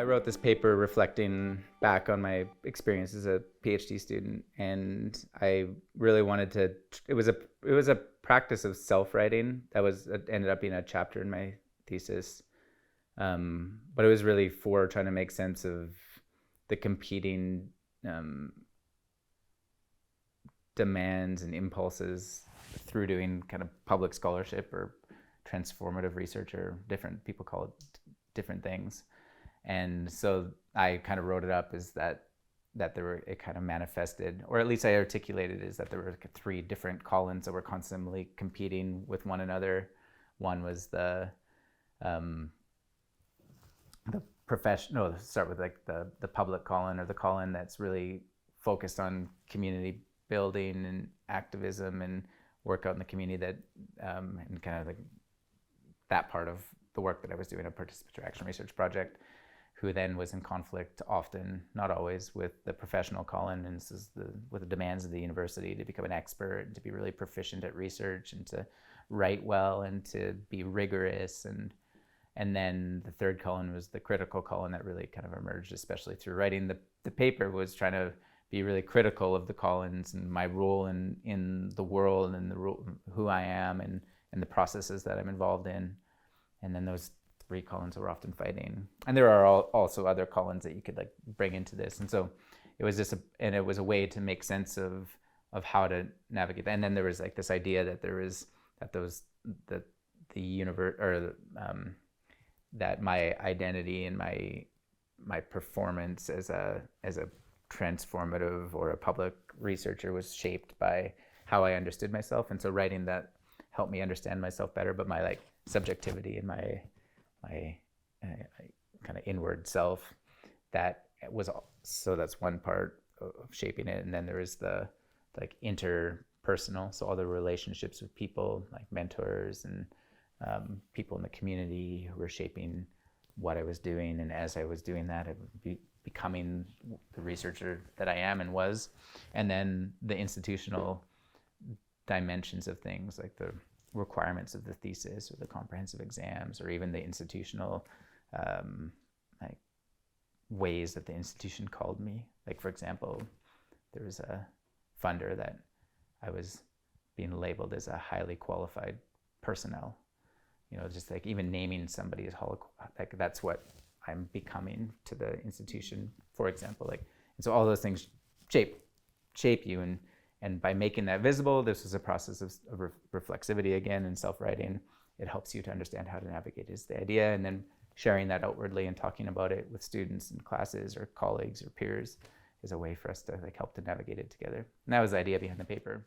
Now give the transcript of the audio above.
I wrote this paper reflecting back on my experience as a PhD student, and I really wanted to. It was a practice of self-writing that ended up being a chapter in my thesis, but it was really for trying to make sense of the competing demands and impulses through doing kind of public scholarship or transformative research, or different people call it different things. And so I kind of wrote it up as that there were, it kind of manifested, or at least I articulated, is that there were three different Colins that were constantly competing with one another. One was the professional, start with like the public Colin, or the Colin that's really focused on community building and activism and work out in the community, that and kind of like that part of the work that I was doing, a participatory action research project, who then was in conflict often, not always, with the professional Colin, and this is with the demands of the university to become an expert and to be really proficient at research and to write well and to be rigorous. And then the third Colin was the critical Colin that really kind of emerged, especially through writing the paper, was trying to be really critical of the Colins and my role in the world, and who I am, and the processes that I'm involved in. And then those three Colins were often fighting. And there are also other Colins that you could like bring into this. And so it was just it was a way to make sense of how to navigate that. And then there was like this idea that the universe, or that my identity and my performance as a transformative or a public researcher was shaped by how I understood myself. And so writing that helped me understand myself better, but my like subjectivity and my kind of inward self, that was so that's one part of shaping it. And then there is the like interpersonal, so all the relationships with people like mentors and people in the community who were shaping what I was doing. And as I was doing that, I would be becoming the researcher that I am and was. And then the institutional dimensions of things, like the requirements of the thesis or the comprehensive exams, or even the institutional like ways that the institution called me. Like, for example, there was a funder that I was being labeled as a highly qualified personnel. You know, just like even naming somebody as like that's what I'm becoming to the institution, for example. Like, and so all those things shape you, and by making that visible, this was a process of reflexivity again, and self-writing. It helps you to understand how to navigate is the idea, and then sharing that outwardly and talking about it with students in classes or colleagues or peers is a way for us to like help to navigate it together. And that was the idea behind the paper.